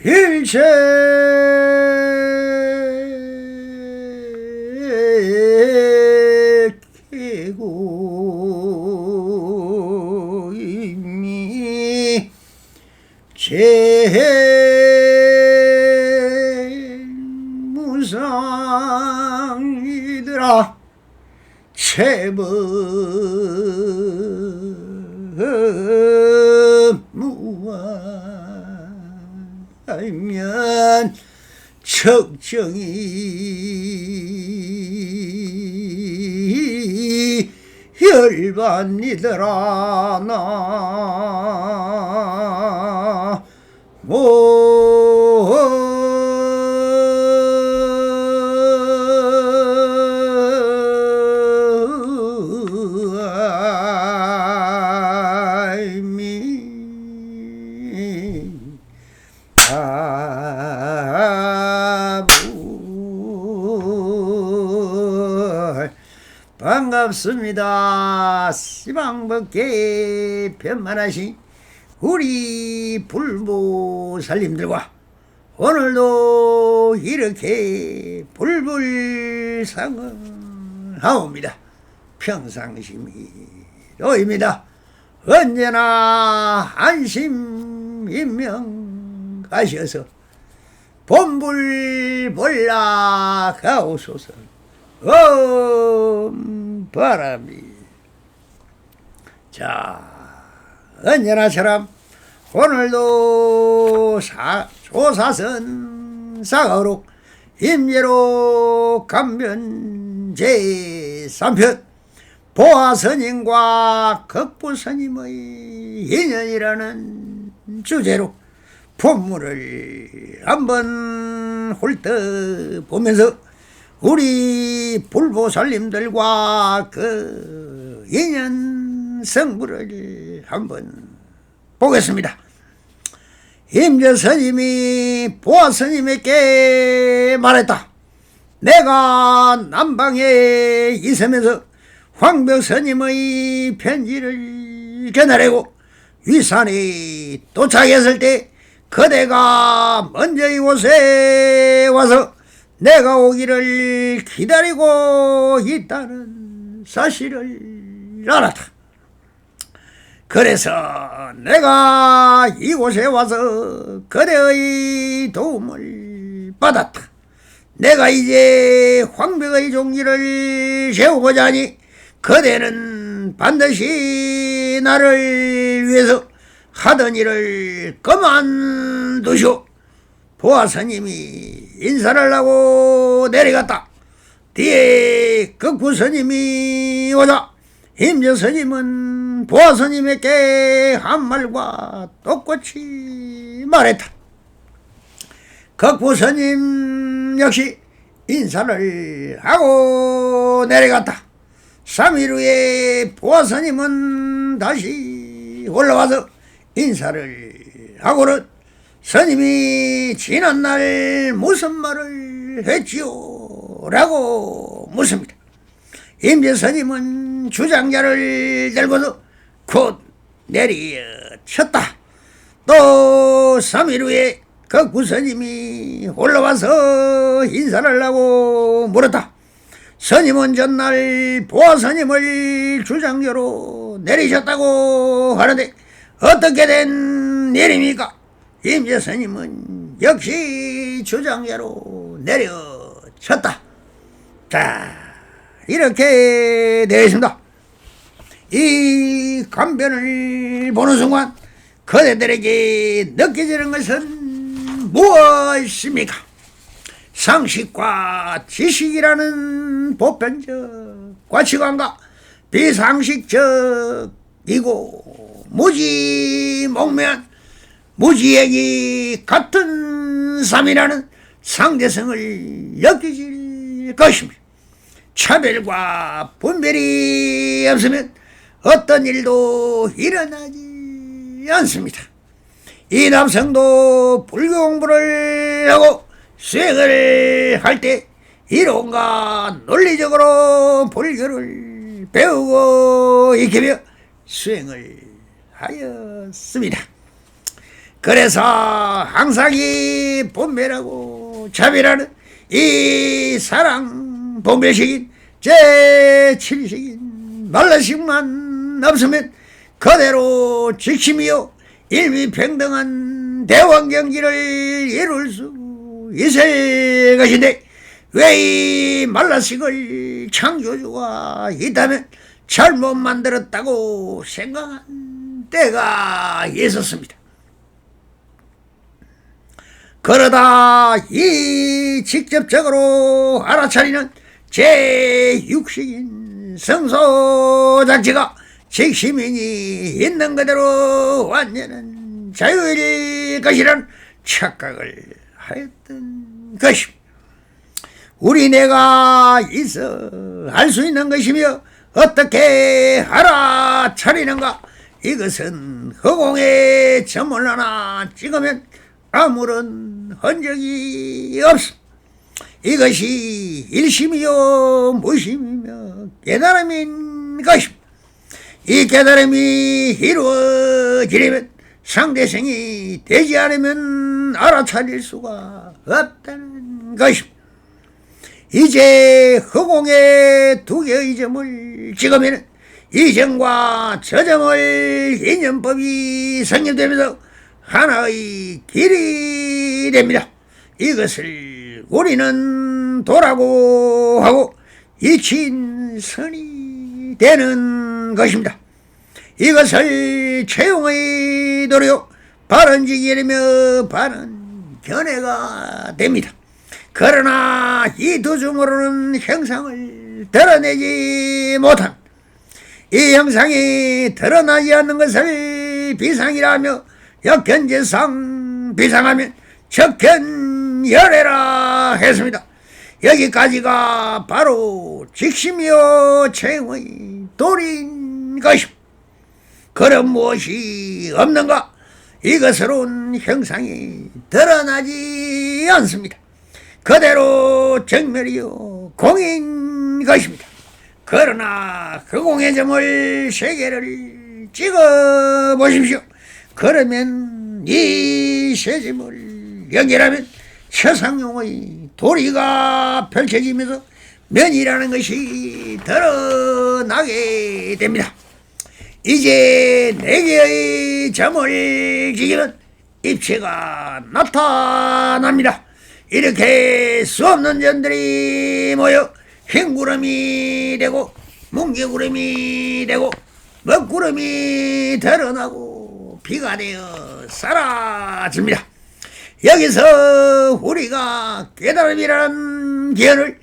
일체 기고 이미 제일 무상이더라 무하면 적정이 열반이더라 나 반갑습니다. 시방법계 편만하신 우리 불보살님들과 오늘도 이렇게 불불상응하옵니다. 평상심이로입니다. 언제나 안심인명 가셔서 본불볼락하옵소서. 바람이. 자, 언제나처럼 오늘도 조사선 사가록 임예로 감면 제3편 보아스님과 극부스님의 인연이라는 주제로 본문을 한번 훑어보면서 우리 불보살님들과 그 인연 성부를 한번 보겠습니다. 임재스님이 보아스님에게 말했다. 내가 남방에 있으면서 황벽스님의 편지를 전하려고 위산에 도착했을 때 그대가 먼저 이곳에 와서 내가 오기를 기다리고 있다는 사실을 알았다. 그래서 내가 이곳에 와서 그대의 도움을 받았다. 내가 이제 황벽의 종기를 세우고자 하니 그대는 반드시 나를 위해서 하던 일을 그만두시오. 보아스님이 인사를 하고 내려갔다. 뒤에 극부스님이 오자 임재스님은 보아스님에게 한 말과 똑같이 말했다. 극부스님 역시 인사를 하고 내려갔다. 3일 후에 보아스님은 다시 올라와서 인사를 하고는 스님이 지난날 무슨 말을 했지요? 라고 묻습니다. 임재스님은 주장자를 들고서 곧 내리쳤다. 또 3일 후에 극부스님이 올라와서 인사를 하고 물었다. 스님은 전날 보아스님을 주장자로 내리셨다고 하는데 어떻게 된 일입니까? 임재스님은 역시 주장자로 내려쳤다. 자, 이렇게 되어 있습니다. 이 간변을 보는 순간 그대들에게 느껴지는 것은 무엇입니까? 상식과 지식이라는 보편적 가치관과 비상식적이고 무지몽매한 무지액이 같은 삶이라는 상대성을 느끼실 것입니다. 차별과 분별이 없으면 어떤 일도 일어나지 않습니다. 이 남성도 불교 공부를 하고 수행을 할 때 이론과 논리적으로 불교를 배우고 익히며 수행을 하였습니다. 그래서 항상 이 분별하고 차별하는 이 사랑 분별식인 제7식인 말라식만 없으면 그대로 직심이요 일미평등한 대환경지를 이룰 수 있을 것인데 왜 이 말라식을 창조주가 있다면 잘못 만들었다고 생각한 때가 있었습니다. 그러다 이 직접적으로 알아차리는 제6식인 성소장치가 직시민이 있는 그대로 완전한 자유일 것이라는 착각을 하였던 것입니다. 우리네가 있어 할 수 있는 것이며 어떻게 알아차리는가? 이것은 허공에 점을 하나 찍으면 아무런 흔적이 없어. 이것이 일심이요 무심이며 깨달음인 것입니다. 이 깨달음이 이루어지려면 상대성이 되지 않으면 알아차릴 수가 없다는 것입니다. 이제 허공에 두 개의 점을 찍으면 이 점과 저 점을 인연법이 성립되면서 하나의 길이 됩니다. 이것을 우리는 도라고 하고 이친선이 되는 것입니다. 이것을 채용의 도리요 바른지기라며 바른 견해가 됩니다. 그러나 이 두 중으로는 형상을 드러내지 못한 이 형상이 드러나지 않는 것을 비상이라며 역현재상 비상하면 적현열애라 했습니다. 여기까지가 바로 직심이요 채용의 도리인 것입니다. 그럼 무엇이 없는가? 이것으로는 형상이 드러나지 않습니다. 그대로 정멸이요 공인 것입니다. 그러나 그 공의 점을 세 개를 찍어 보십시오. 그러면 이 세 점을 연결하면 최상용의 도리가 펼쳐지면서 면이라는 것이 드러나게 됩니다. 이제 네 개의 점을 지기는 입체가 나타납니다. 이렇게 수없는 점들이 모여 흰구름이 되고 뭉게구름이 되고 먹구름이 드러나고 비가 되어 사라집니다. 여기서 우리가 깨달음이라는 기원을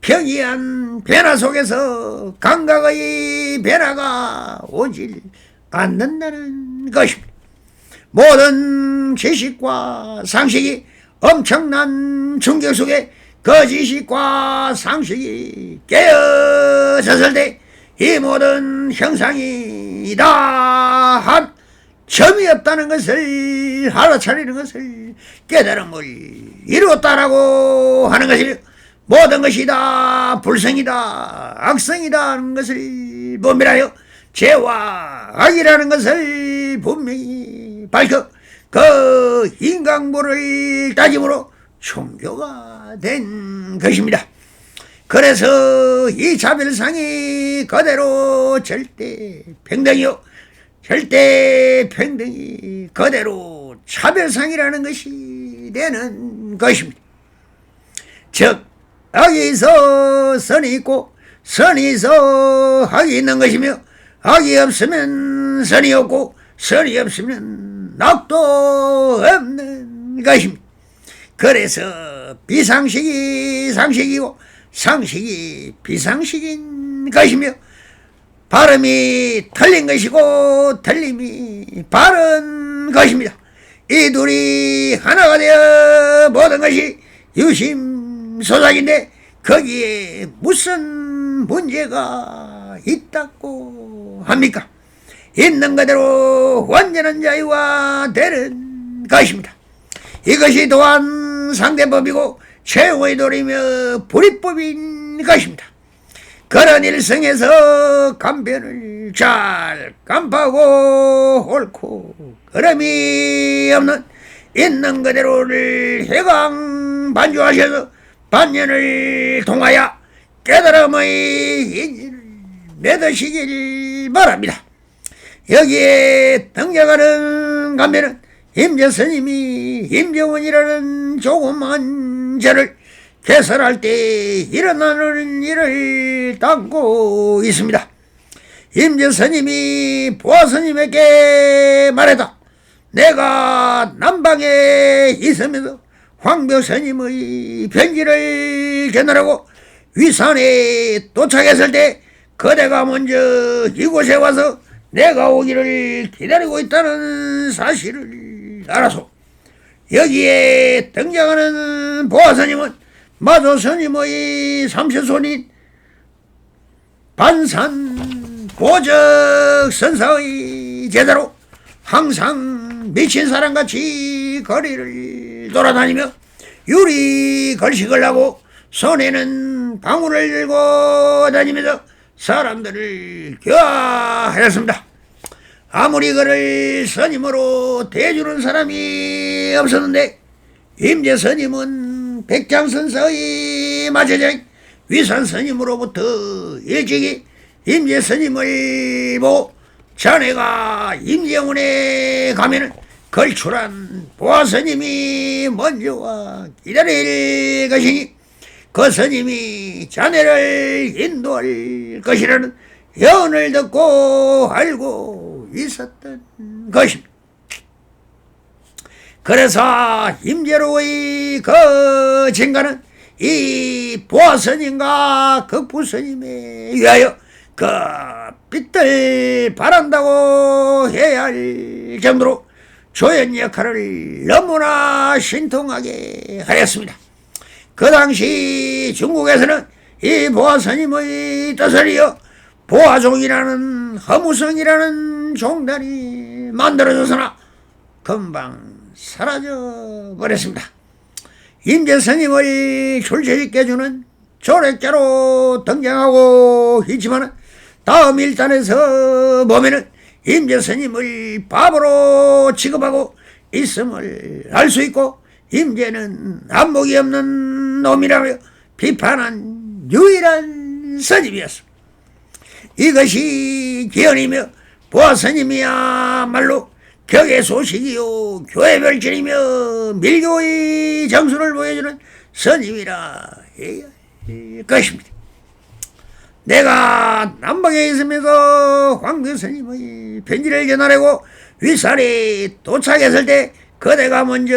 평이한 변화 속에서 감각의 변화가 오질 않는다는 것입니다. 모든 지식과 상식이 엄청난 충격 속에 그 지식과 상식이 깨어졌을 때 이 모든 형상이 다 한 점이었다는 것을 알아차리는 것을 깨달음을 이루었다라고 하는 것이며 모든 것이 다 불성이다 악성이다 하는 것을 분별하여 죄와 악이라는 것을 분명히 밝혀 그 인강보를 따짐으로 종교가 된 것입니다. 그래서 이 차별상이 그대로 절대평등이요 절대평등이 그대로 차별상이라는 것이 되는 것입니다. 즉 악이 있어 선이 있고 선이 있어 악이 있는 것이며 악이 없으면 선이 없고 선이 없으면 악도 없는 것입니다. 그래서 비상식이 상식이고 상식이 비상식인 것이며 발음이 틀린 것이고 틀림이 바른 것입니다. 이 둘이 하나가 되어 모든 것이 유심소작인데 거기에 무슨 문제가 있다고 합니까? 있는 그대로 완전한 자유가 되는 것입니다. 이것이 또한 상대법이고 최후의 도리며 불이법인 것입니다. 그런 일성에서 간변을 잘 간파하고 옳고 그름이 없는 있는 그대로를 해강반주하셔서 반년을 통하여 깨달음의 인지를 맺으시길 바랍니다. 여기에 등장하는 간변은 임재스님이 임재원이라는 조그만 죄를 개설할 때 일어나는 일을 담고 있습니다. 임재스님이 보아스님에게 말했다. 내가 남방에 있으면서 황벽스님의 편지를 전하라고 위산에 도착했을 때 그대가 먼저 이곳에 와서 내가 오기를 기다리고 있다는 사실을 알아서 여기에 등장하는 보아스님은 마조스님의 삼세손인 반산 보적 선사의 제자로 항상 미친 사람같이 거리를 돌아다니며 유리 걸식을 하고 손에는 방울을 들고 다니면서 사람들을 교화하였습니다. 아무리 그를 스님으로 대주는 사람이 없었는데 임재스님은 백장선사의 마제자인 위산스님으로부터 일찍이 임재스님을 보고 자네가 임재원에 가면은 걸출한 보아스님이 먼저 와 기다릴 것이니 그 스님이 자네를 인도할 것이라는 예언을 듣고 알고 있었던 것입니다. 그래서 임재로의 그 증가는 이 보아스님과 극부스님에 위하여 그 빛을 바란다고 해야 할 정도로 조연 역할을 너무나 신통하게 하였습니다. 그 당시 중국에서는 이 보아스님의 뜻을 이어 보아종이라는 허무성이라는 종단이 만들어졌으나 금방 사라져 버렸습니다. 임재스님을 출세시켜주는 조력자로 등장하고 있지만 다음 일단에서 보면은 임재스님을 바보로 취급하고 있음을 알 수 있고 임재는 안목이 없는 놈이라며 비판한 유일한 스님이었습니다. 이것이 기원이며 보아스님이야말로 격의 소식이요 교회별질이며 밀교의 정수를 보여주는 스님이라 해야 할 것입니다. 내가 남방에 있으면서 황교스님의 편지를 전하려고 위산에 도착했을 때 그대가 먼저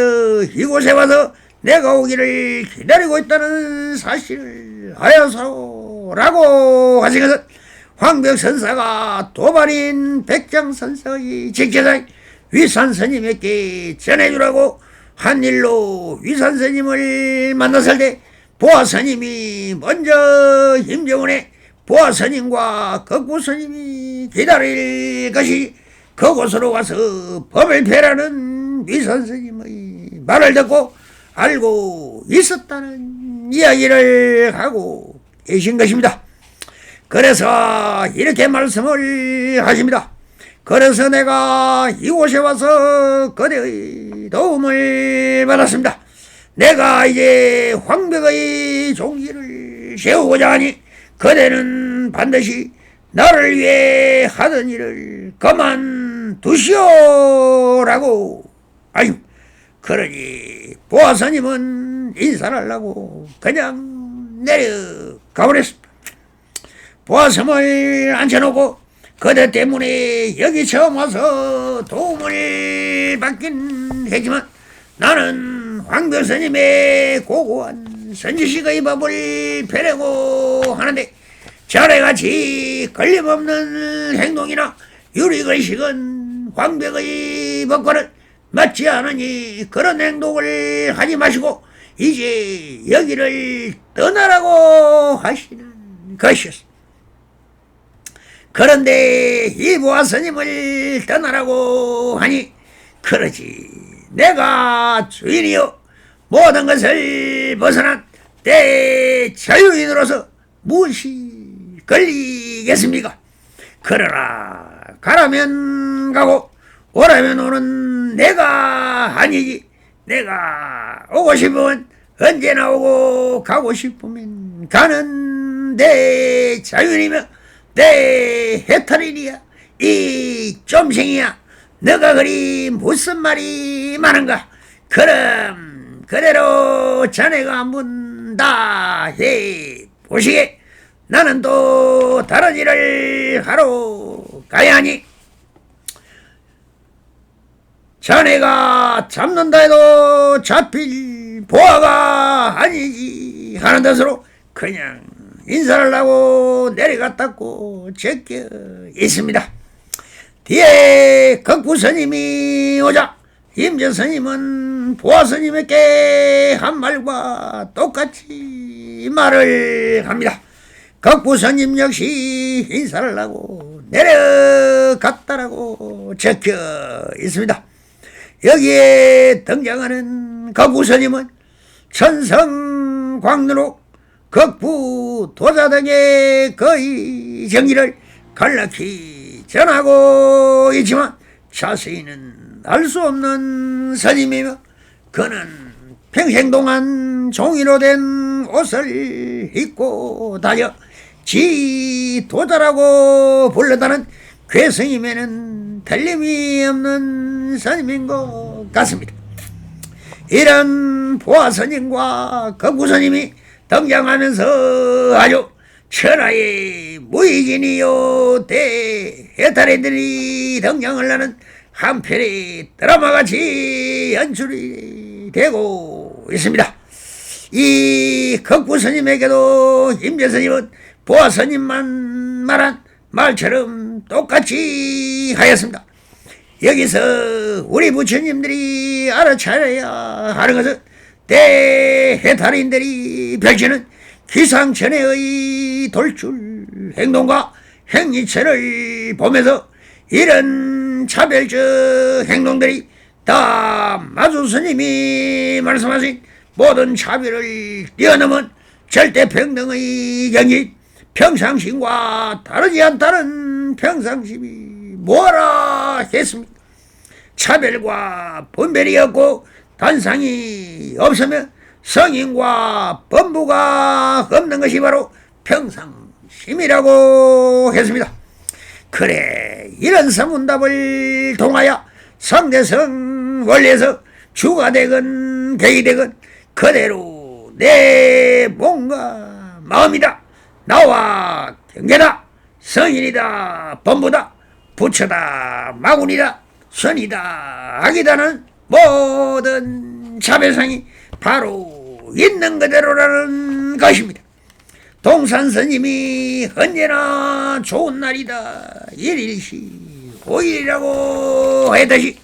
이곳에 와서 내가 오기를 기다리고 있다는 사실을 하여서라고 하신 것은 황벽선사가 도발인 백장선사의 직제자인 위산스님에게 전해주라고 한 일로 위산스님을 만났을 때 보아스님이 먼저 임재원에 보아스님과 극구스님이 기다릴 것이 그곳으로 와서 법을 폐라는 위산스님의 말을 듣고 알고 있었다는 이야기를 하고 계신 것입니다. 그래서 이렇게 말씀을 하십니다. 그래서 내가 이곳에 와서 그대의 도움을 받았습니다. 내가 이제 황벽의 종기를 세우고자 하니 그대는 반드시 나를 위해 하던 일을 그만두시오라고. 아유, 그러니 보아스님은 인사를 하려고 그냥 내려가버렸습니다. 보아스님을 앉혀놓고 그대 때문에 여기 처음 와서 도움을 받긴 했지만 나는 황벽스님의 고고한 선지식의 법을 펴려고 하는데 자네같이 걸림없는 행동이나 유리걸식은 황벽의 법과는 맞지 않으니 그런 행동을 하지 마시고 이제 여기를 떠나라고 하시는 것이었습니다. 그런데 이 보아스님을 떠나라고 하니 그러지 내가 주인이요 모든 것을 벗어난 내 자유인으로서 무엇이 걸리겠습니까? 그러나 가라면 가고 오라면 오는 내가 아니지. 내가 오고 싶으면 언제나 오고 가고 싶으면 가는 내 자연이며 내 해탈이니야. 이 좀생이야. 너가 그리 무슨 말이 많은가? 그럼 그대로 자네가 한번 다 해보시게. 나는 또 다른 일을 하러 가야 하니 자네가 잡는다 해도 잡힐 보아가 아니지 하는 뜻으로 그냥 인사를 하고 내려갔다고 적혀 있습니다. 뒤에 극부스님이 오자 임재스님은 보아스님에게 한 말과 똑같이 말을 합니다. 극부스님 역시 인사를 하고 내려갔다라고 적혀 있습니다. 여기에 등장하는 극부스님은 천성광루로 극부 도자 등의 거의 정의를 간략히 전하고 있지만 자세히는 알 수 없는 스님이며 그는 평생 동안 종이로 된 옷을 입고 다녀 지 도자라고 불러다는 괴스님에는 틀림이 없는 스님인 것 같습니다. 이런 보아스님과 극부스님이 등장하면서 아주 천하의 무이진이요 대해탈애들이 등장을 하는 한편의 드라마같이 연출이 되고 있습니다. 이 극부스님에게도 임재스님은 보아스님만 말한 말처럼 똑같이 하였습니다. 여기서 우리 부처님들이 알아차려야 하는 것은 대해탈인들이 펼치는 기상천외의 돌출 행동과 행위체를 보면서 이런 차별적 행동들이 다 마주스님이 말씀하신 모든 차별을 뛰어넘은 절대평등의 경지 평상심과 다르지 않다는 평상심이 뭐라 했습니까? 차별과 분별이 없고 단상이 없으면 성인과 범부가 없는 것이 바로 평상심이라고 했습니다. 그래, 이런 서문답을 통하여 상대성 원리에서 주가 되건 객이 되건 그대로 내 몸과 마음이다, 나와 경계다, 성인이다, 범부다, 부처다, 마군이다, 선이다, 악이다는 모든 차별상이 바로 있는 그대로라는 것입니다. 동산스님이 언제나 좋은 날이다, 일일시 오일이라고 했듯이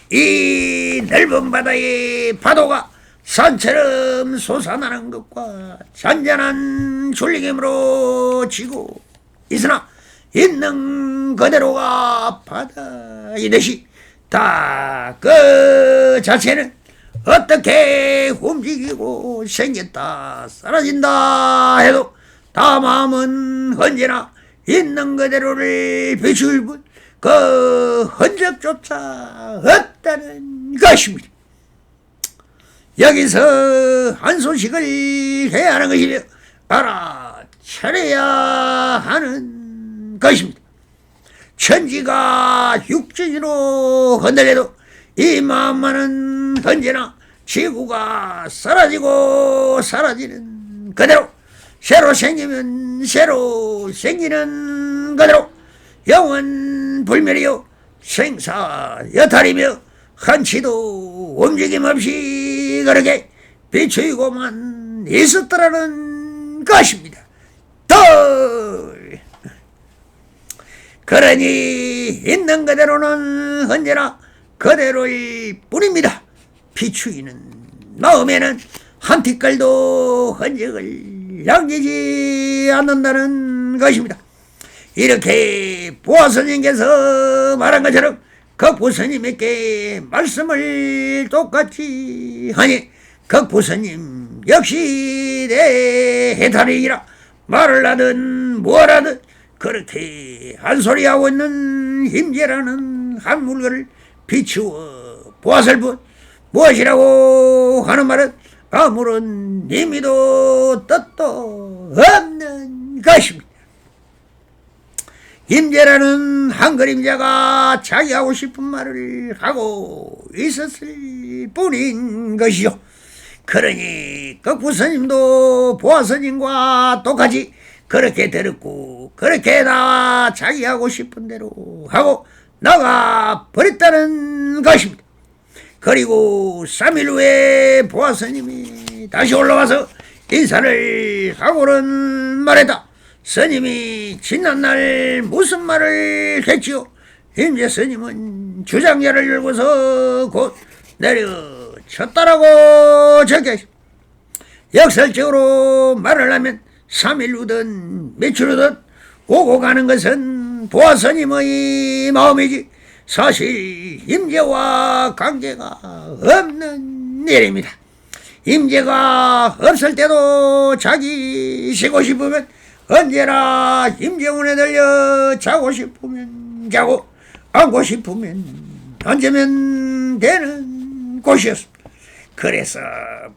이 넓은 바다의 파도가 산처럼 솟아나는 것과 잔잔한 졸리김으로 지고 있으나 있는 그대로가 바다이듯이 다 그 자체는 어떻게 움직이고 생겼다 사라진다 해도 다 마음은 언제나 있는 그대로를 비출 뿐 그 흔적조차 없다는 것입니다. 여기서 한 소식을 해야 하는 것이며 알아차려야 하는 것입니다. 천지가 육진으로 흔들려도 이 마음만은 언제나 지구가 사라지고 사라지는 그대로, 새로 생기면 새로 생기는 그대로 영원 불멸이요 생사여탈이며 한치도 움직임 없이 그렇게 비추이고만 있었더라는 것입니다. 그러니 있는 그대로는 언제나 그대로일 뿐입니다. 비추이는 마음에는 한 티끌도 흔적을 남기지 않는다는 것입니다. 이렇게 보아스님께서 말한 것처럼 극부스님에게 말씀을 똑같이 하니 극부스님 역시 대해탈이라 말을 하든 뭐라든 그렇게 한 소리하고 있는 임재라는 한 물건을 비추어 보았을 뿐 무엇이라고 하는 말은 아무런 의미도 뜻도 없는 것입니다. 임재라는 한 그림자가 자기 하고 싶은 말을 하고 있었을 뿐인 것이요. 그러니 극부스님도 보아스님과 똑같이 그렇게 들었고 그렇게 다 자기 하고 싶은 대로 하고 나가 버렸다는 것입니다. 그리고 3일 후에 보아스님이 다시 올라와서 인사를 하고는 말했다. 스님이 지난날 무슨 말을 했지요? 임재 스님은 주장자를 열고서 곧 내려쳤다라고 적혀있습니다. 역설적으로 말을 하면 3일 후든 며칠 후든 오고 가는 것은 보아스님의 마음이지 사실 임재와 관계가 없는 일입니다. 임재가 없을 때도 자기 쉬고 싶으면 언제나 임재원에 들려 자고 싶으면 자고 앉고 싶으면 앉으면 되는 곳이었습니다. 그래서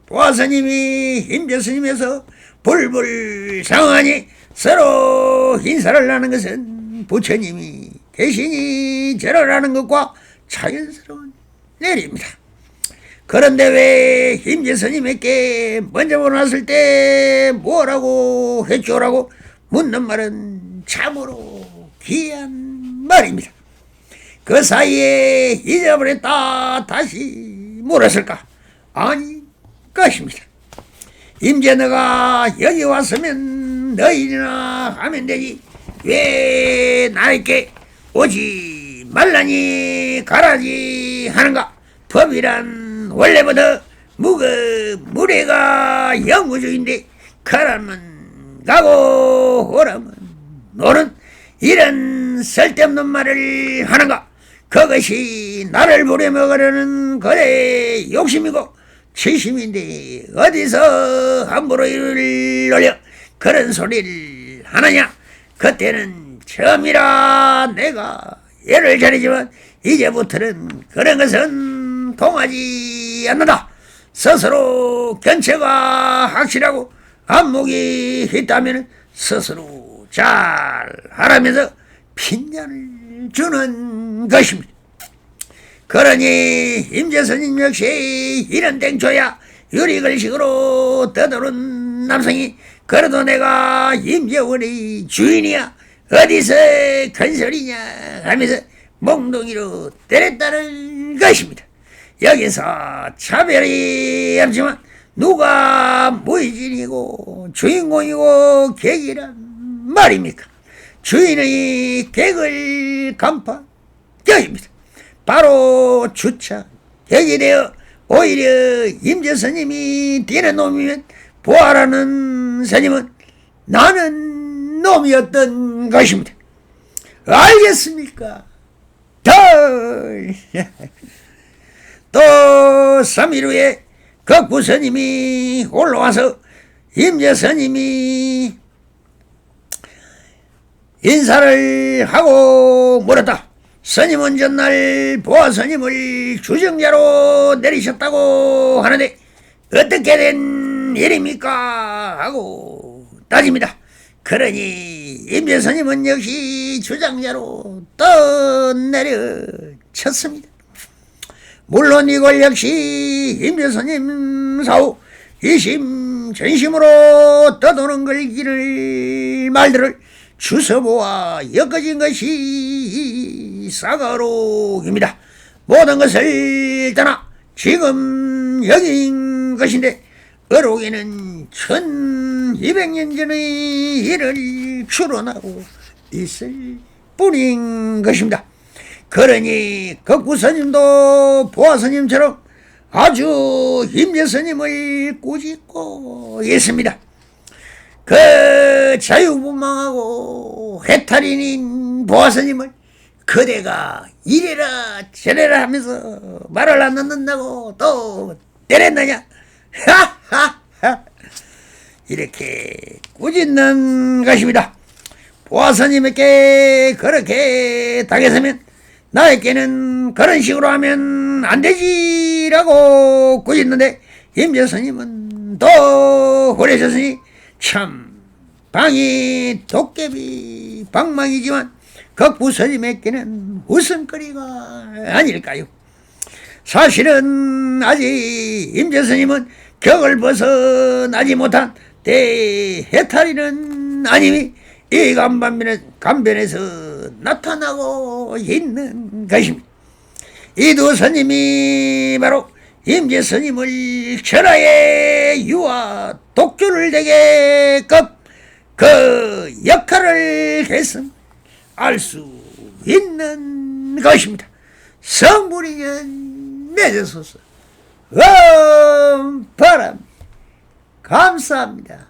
보아스님이 임재스님에서 불불상하니 서로 인사를 하는 것은 부처님이 대신이 절하라는 것과 자연스러운 일입니다. 그런데 왜 임재스님에게 먼저 보냈을 때 뭐라고 했죠라고 묻는 말은 참으로 귀한 말입니다. 그 사이에 잊어버렸다 다시 물었을까? 아니 것입니다. 임재 너가 여기 왔으면 너희나 하면 되지 왜 나에게 오지 말라니 가라지 하는가? 법이란 원래부터 무례가 영구주의인데 가라면 가고 오라면 오는 이런 쓸데없는 말을 하는가? 그것이 나를 부려먹으려는 그의 욕심이고 치심인데 어디서 함부로 이를 올려 그런 소리를 하느냐? 그때는 처음이라 내가 예를 차리지만 이제부터는 그런 것은 통하지 않는다. 스스로 견체가 확실하고 안목이 있다면 스스로 잘 하라면서 핀잔을 주는 것입니다. 그러니 임재스님 역시 이런 땡초야 유리글식으로 떠도는 남성이 그래도 내가 임재원의 주인이야 어디서 건설이냐 하면서 몽둥이로 때렸다는 것입니다. 여기서 차별이 없지만 누가 무의진이고 주인공이고 객이란 말입니까? 주인의 객을 간판 격입니다. 바로 주차 격이 되어 오히려 임재스님이 뛰는 놈이면 보아라는 스님은 나는 놈이었던 것입니다. 알겠습니까? 또 3일 후에 극부스님이 올라와서 임재스님이 인사를 하고 물었다. 스님은 전날 보아스님을 주정자로 내리셨다고 하는데 어떻게 된 일입니까? 하고 따집니다. 그러니 임재스님은 역시 주장자로 떠내려쳤습니다. 물론 이걸 역시 임재스님 사후 이심전심으로 떠도는 글귀를 말들을 주서보아 엮어진 것이 사가록입니다. 모든 것을 떠나 지금 여기인 것인데 어록에는 1200년 전의 일을 추론하고 있을 뿐인 것입니다. 그러니 극부스님도 보아스님처럼 아주 임재스님을 꾸짖고 있습니다. 그 자유분방하고 해탈인인 보아스님을 그대가 이래라 저래라 하면서 말을 안 듣는다고 또 때렸느냐? 하하하 이렇게 꾸짖는 것입니다. 보아스님에게 그렇게 당했으면 나에게는 그런 식으로 하면 안 되지라고 꾸짖는데 임재스님은 또 그러셨으니 참 방이 도깨비 방망이지만 극부스님에게는 웃음거리가 아닐까요? 사실은 아직 임재스님은 격을 벗어나지 못한 대해탈이는 아님이 이 간변에서 나타나고 있는 것입니다. 이 두 스님이 바로 임재스님을 천하의 유아 독주를 되게끔 그 역할을 했음 알 수 있는 것입니다. 성불이년 맺으소서. 바람 감사합니다.